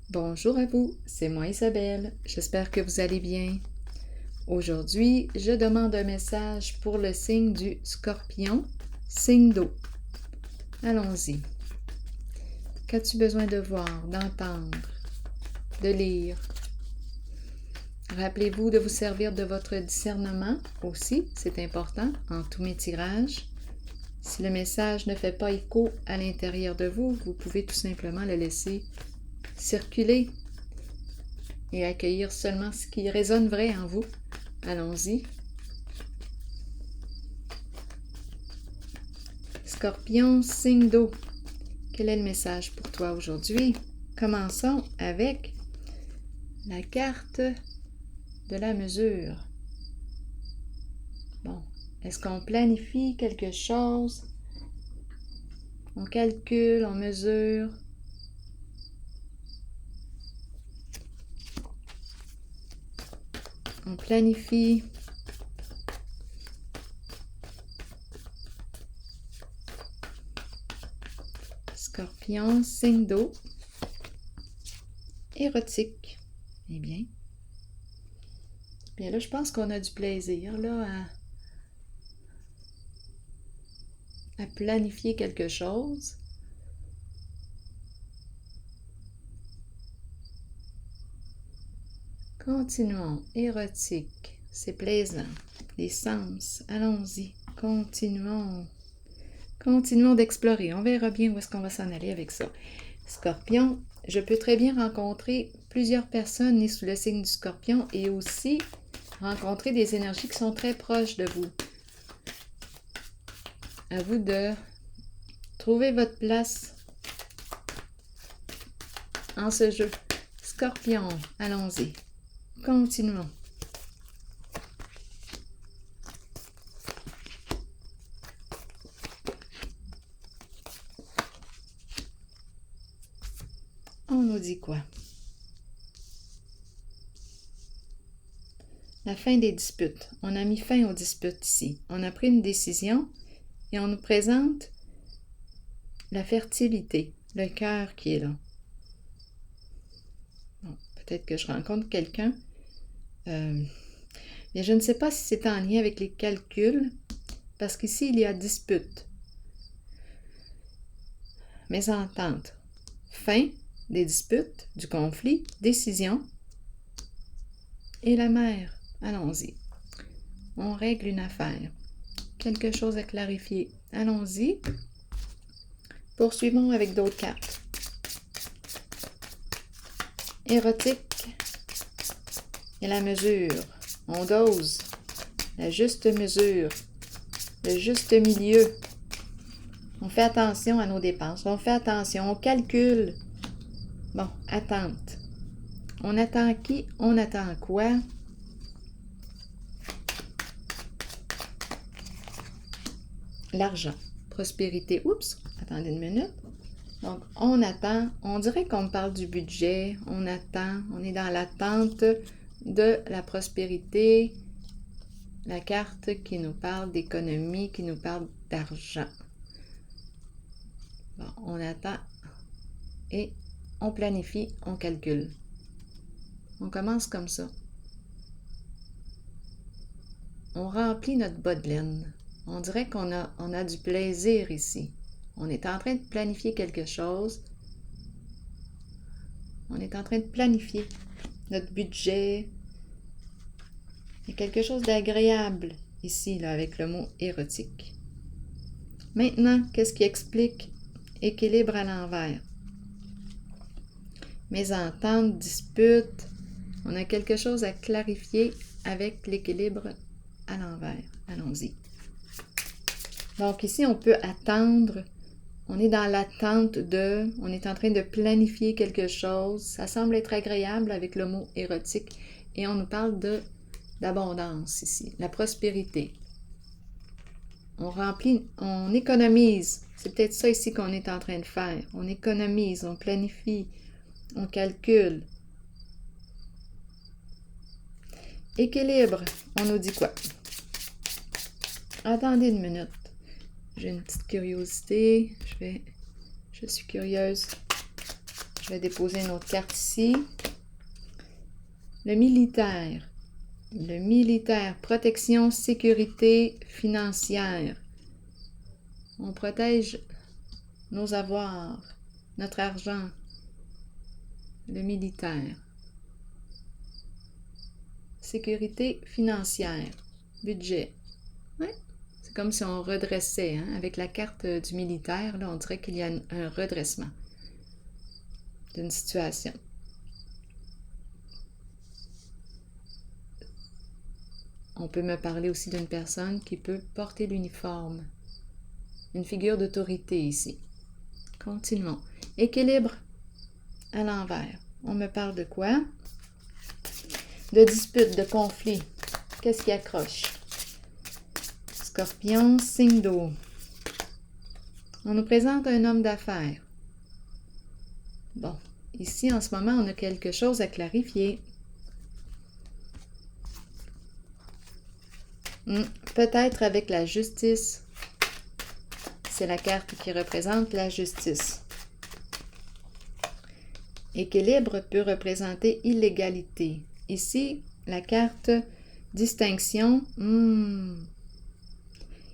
Bonjour à vous, c'est moi Isabelle, j'espère que vous allez bien. Aujourd'hui, je demande un message pour le signe du Scorpion, signe d'eau. Allons-y. Qu'as-tu besoin de voir, d'entendre, de lire? Rappelez-vous de vous servir de votre discernement aussi, c'est important, en tous mes tirages. Si le message ne fait pas écho à l'intérieur de vous, vous pouvez tout simplement le laisser circuler et accueillir seulement ce qui résonne vrai en vous. Allons-y. Scorpion, signe d'eau. Quel est le message pour toi aujourd'hui? Commençons avec la carte de la mesure. Bon, est-ce qu'on planifie quelque chose? On calcule, on mesure. On planifie. Scorpion, signe d'eau. Érotique. Eh bien. Bien là, je pense qu'on a du plaisir là, à planifier quelque chose. Continuons. Érotique. C'est plaisant. Les sens. Allons-y. Continuons. Continuons d'explorer. On verra bien où est-ce qu'on va s'en aller avec ça. Scorpion, je peux très bien rencontrer plusieurs personnes nées sous le signe du Scorpion et aussi rencontrer des énergies qui sont très proches de vous. À vous de trouver votre place en ce jeu. Scorpion, allons-y. Continuons. On nous dit quoi? La fin des disputes. On a mis fin aux disputes ici. On a pris une décision et on nous présente la fertilité, le cœur qui est là. Bon, peut-être que je rencontre quelqu'un. Mais je ne sais pas si c'est en lien avec les calculs, parce qu'ici, il y a dispute, mésentente, fin des disputes, du conflit, décision, et la mère. Allons-y. On règle une affaire. Quelque chose à clarifier. Allons-y. Poursuivons avec d'autres cartes. Érotique et la mesure. On dose. La juste mesure. Le juste milieu. On fait attention à nos dépenses. On fait attention. On calcule. Bon, attente. On attend qui? On attend quoi? L'argent. Prospérité. Oups, attendez une minute. Donc, on attend. On dirait qu'on me parle du budget. On attend. On est dans l'attente de la prospérité. La carte qui nous parle d'économie, qui nous parle d'argent. Bon, on attend et on planifie, on calcule. On commence comme ça. On remplit notre bas de laine. On dirait qu'on a du plaisir ici. On est en train de planifier quelque chose. On est en train de planifier notre budget. Il y a quelque chose d'agréable ici, là, avec le mot érotique. Maintenant, qu'est-ce qui explique équilibre à l'envers? Mésentente, dispute. On a quelque chose à clarifier avec l'équilibre à l'envers. Allons-y. Donc ici, on peut attendre. On est dans l'attente de... On est en train de planifier quelque chose. Ça semble être agréable avec le mot érotique. Et on nous parle d'abondance ici. La prospérité. On remplit, on économise. C'est peut-être ça ici qu'on est en train de faire. On économise, on planifie, on calcule. Équilibre, on nous dit quoi? Attendez une minute. J'ai une petite curiosité. Je suis curieuse. Je vais déposer une autre carte ici. Le militaire. Le militaire, protection, sécurité financière. On protège nos avoirs, notre argent. Le militaire. Sécurité financière. Budget. Ouais. C'est comme si on redressait. Hein? Avec la carte du militaire, là, on dirait qu'il y a un redressement d'une situation. On peut me parler aussi d'une personne qui peut porter l'uniforme. Une figure d'autorité ici. Continuons. Équilibre à l'envers. On me parle de quoi? De dispute, de conflit. Qu'est-ce qui accroche? Scorpion, signe d'eau. On nous présente un homme d'affaires. Bon, ici en ce moment, on a quelque chose à clarifier. Peut-être avec la justice. C'est la carte qui représente la justice. Équilibre peut représenter illégalité. Ici, la carte distinction,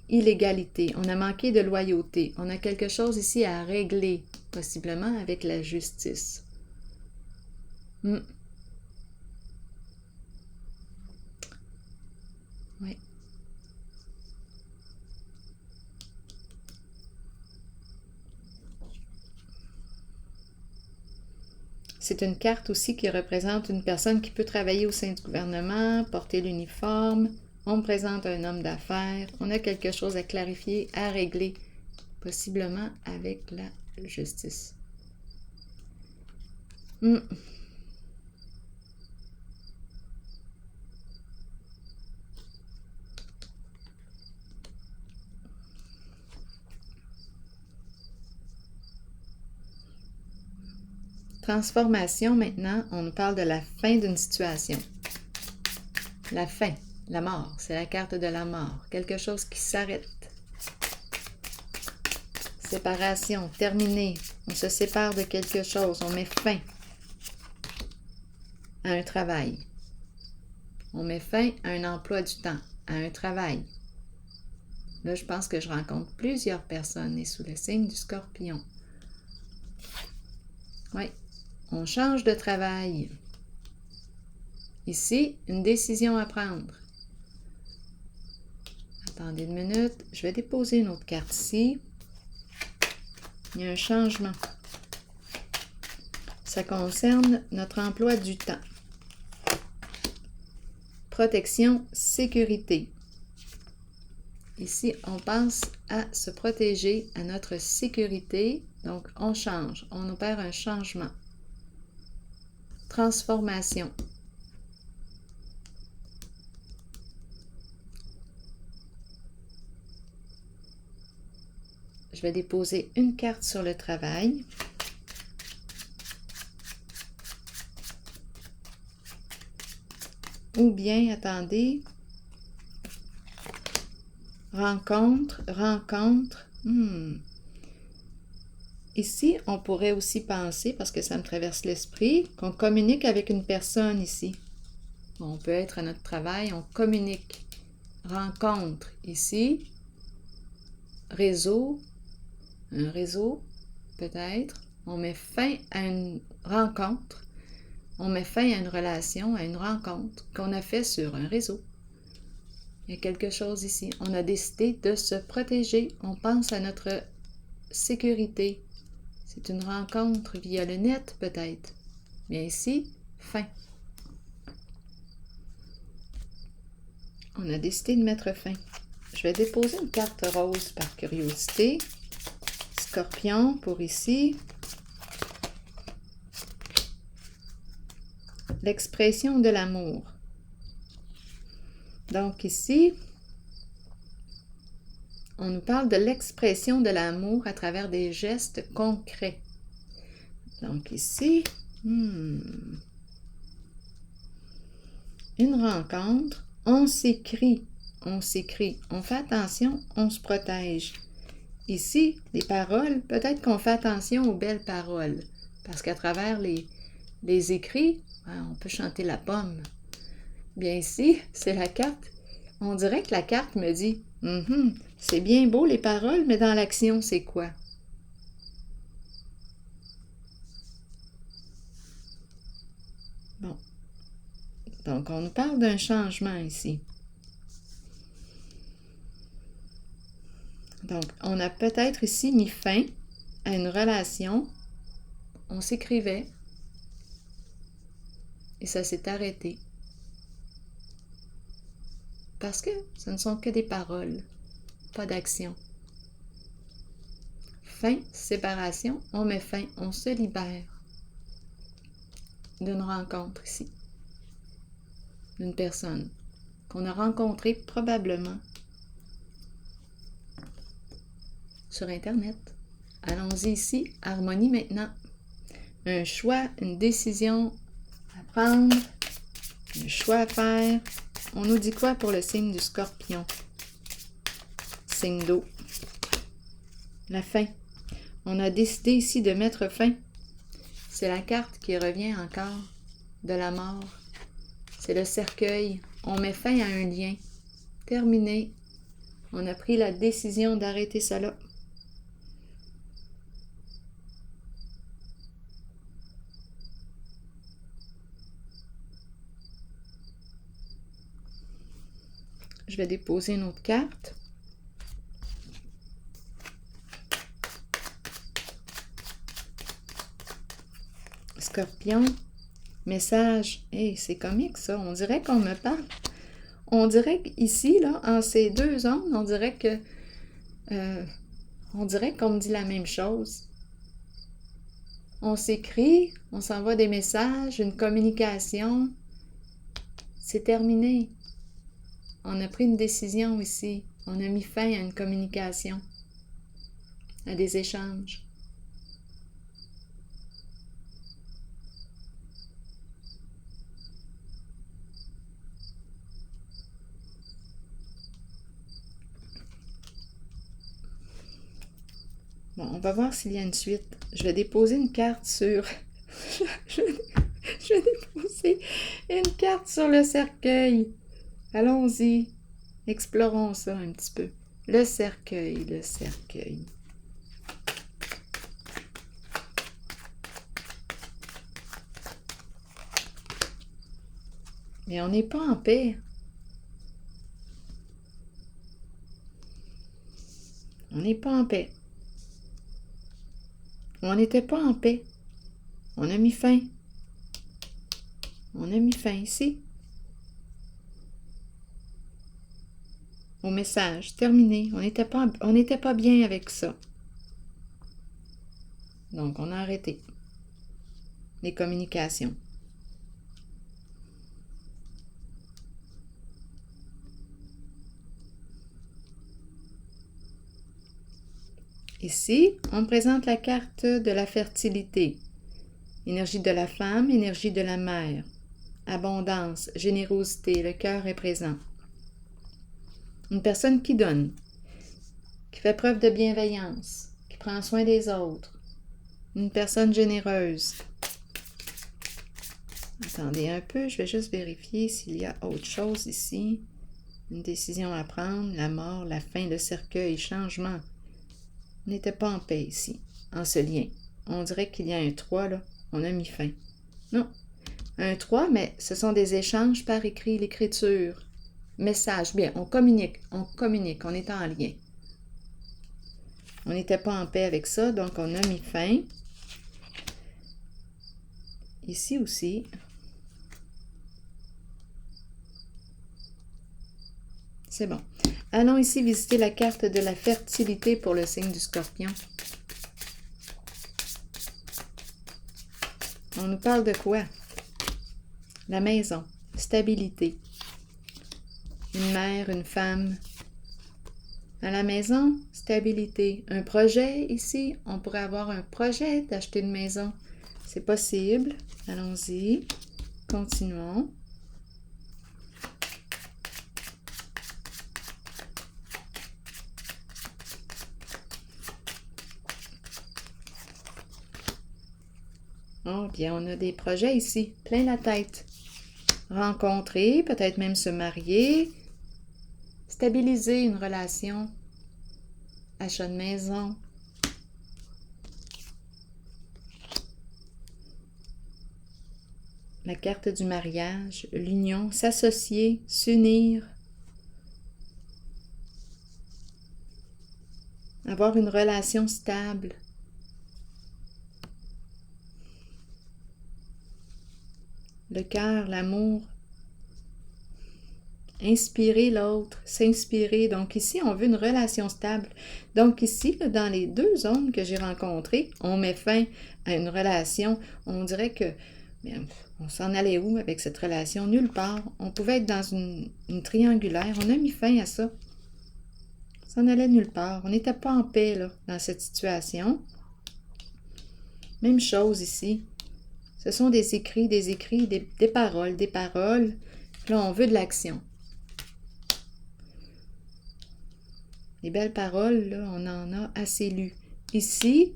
illégalité. On a manqué de loyauté. On a quelque chose ici à régler, possiblement avec la justice. Oui. C'est une carte aussi qui représente une personne qui peut travailler au sein du gouvernement, porter l'uniforme. On me présente un homme d'affaires. On a quelque chose à clarifier, à régler, possiblement avec la justice. Transformation, maintenant, on nous parle de la fin d'une situation. La fin, la mort, c'est la carte de la mort. Quelque chose qui s'arrête. Séparation, terminé. On se sépare de quelque chose, on met fin à un travail. On met fin à un emploi du temps, à un travail. Là, je pense que je rencontre plusieurs personnes et sous le signe du Scorpion. Oui. On change de travail. Ici, une décision à prendre. Attendez une minute. Je vais déposer une autre carte ici. Il y a un changement. Ça concerne notre emploi du temps. Protection, sécurité. Ici, on pense à se protéger, à notre sécurité. Donc, on change. On opère un changement. Transformation. Je vais déposer une carte sur le travail. Ou bien, attendez, rencontre. Ici, on pourrait aussi penser, parce que ça me traverse l'esprit, qu'on communique avec une personne ici. On peut être à notre travail, on communique. Rencontre ici. Réseau. Un réseau, peut-être. On met fin à une rencontre. On met fin à une relation, à une rencontre qu'on a fait sur un réseau. Il y a quelque chose ici. On a décidé de se protéger. On pense à notre sécurité. C'est une rencontre via le net, peut-être. Mais ici, fin. On a décidé de mettre fin. Je vais déposer une carte rose par curiosité. Scorpion pour ici. L'expression de l'amour. Donc ici, on nous parle de l'expression de l'amour à travers des gestes concrets. Donc ici, une rencontre, on s'écrit, on fait attention, on se protège. Ici, les paroles, peut-être qu'on fait attention aux belles paroles. Parce qu'à travers les écrits, on peut chanter la pomme. Bien ici, c'est la carte. On dirait que la carte me dit c'est bien beau les paroles, mais dans l'action, c'est quoi? Bon. Donc, on nous parle d'un changement ici. Donc, on a peut-être ici mis fin à une relation. On s'écrivait et ça s'est arrêté. Parce que ce ne sont que des paroles, pas d'action. Fin, séparation, on met fin, on se libère d'une rencontre ici, d'une personne qu'on a rencontrée probablement sur Internet. Allons-y ici, harmonie maintenant. Un choix, une décision à prendre, un choix à faire. On nous dit quoi pour le signe du Scorpion? Signe d'eau. La fin. On a décidé ici de mettre fin. C'est la carte qui revient encore de la mort. C'est le cercueil. On met fin à un lien. Terminé. On a pris la décision d'arrêter cela. Je vais déposer une autre carte. Scorpion, message. Hey, c'est comique ça, on dirait qu'on me parle. On dirait qu'ici, là, en ces deux ondes, on dirait qu'on me dit la même chose. On s'écrit, on s'envoie des messages, une communication. C'est terminé. On a pris une décision ici. On a mis fin à une communication, à des échanges. Bon, on va voir s'il y a une suite. Je vais déposer une carte sur... je vais déposer une carte sur le cercueil. Allons-y. Explorons ça un petit peu. Le cercueil, le cercueil. Mais on n'est pas en paix. On n'est pas en paix. On n'était pas en paix. On a mis fin. On a mis fin ici. Au message, terminé. On n'était pas bien avec ça. Donc, on a arrêté les communications. Ici, on présente la carte de la fertilité. Énergie de la femme, énergie de la mère. Abondance, générosité, le cœur est présent. Une personne qui donne, qui fait preuve de bienveillance, qui prend soin des autres. Une personne généreuse. Attendez un peu, je vais juste vérifier s'il y a autre chose ici. Une décision à prendre, la mort, la fin, le cercueil, changement. On n'était pas en paix ici, en ce lien. On dirait qu'il y a un 3 là, on a mis fin. Non, un 3, mais ce sont des échanges par écrit, l'écriture. Message, bien, on communique, on est en lien. On n'était pas en paix avec ça, donc on a mis fin. Ici aussi. C'est bon. Allons ici visiter la carte de la fertilité pour le signe du Scorpion. On nous parle de quoi? La maison, stabilité. Une mère, une femme. À la maison, stabilité. Un projet ici, on pourrait avoir un projet d'acheter une maison. C'est possible. Allons-y. Continuons. bien, on a des projets ici, plein la tête. Rencontrer, peut-être même se marier, stabiliser une relation, achat de maison. La carte du mariage, l'union, s'associer, s'unir, avoir une relation stable. Le cœur, l'amour, inspirer l'autre, s'inspirer. Donc ici, on veut une relation stable. Donc ici, dans les deux zones que j'ai rencontrées, on met fin à une relation. On dirait que, bien, on s'en allait où avec cette relation? Nulle part. On pouvait être dans une triangulaire. On a mis fin à ça. On s'en allait nulle part. On n'était pas en paix là, dans cette situation. Même chose ici. Ce sont des écrits, des paroles, des paroles. Là, on veut de l'action. Les belles paroles, là, on en a assez lu. Ici,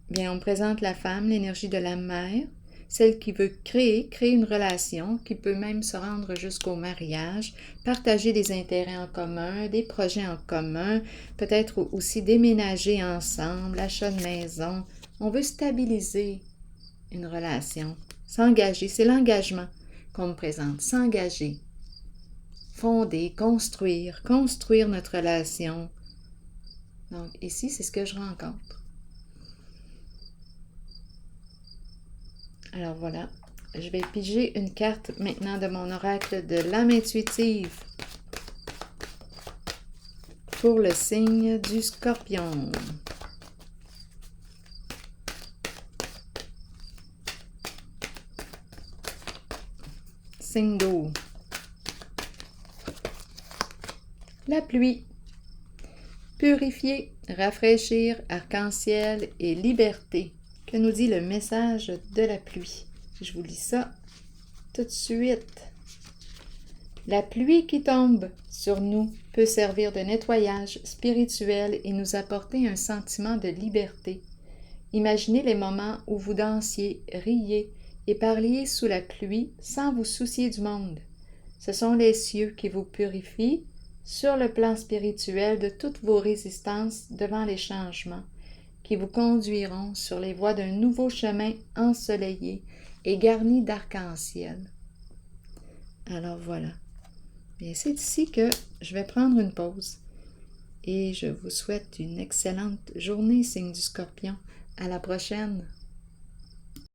bien, on présente la femme, l'énergie de la mère, celle qui veut créer une relation, qui peut même se rendre jusqu'au mariage, partager des intérêts en commun, des projets en commun, peut-être aussi déménager ensemble, achat de maison. On veut stabiliser une relation, s'engager, c'est l'engagement qu'on me présente, s'engager. Fonder, construire notre relation. Donc ici, c'est ce que je rencontre. Alors voilà, je vais piger une carte maintenant de mon oracle de l'âme intuitive pour le signe du Scorpion. Signe d'eau. La pluie. Purifier, rafraîchir, arc-en-ciel et liberté. Que nous dit le message de la pluie? Je vous lis ça tout de suite. La pluie qui tombe sur nous peut servir de nettoyage spirituel et nous apporter un sentiment de liberté. Imaginez les moments où vous dansiez, riez et parliez sous la pluie sans vous soucier du monde. Ce sont les cieux qui vous purifient sur le plan spirituel de toutes vos résistances devant les changements, qui vous conduiront sur les voies d'un nouveau chemin ensoleillé et garni d'arc-en-ciel. Alors voilà. Bien, c'est ici que je vais prendre une pause et je vous souhaite une excellente journée, signe du Scorpion. À la prochaine!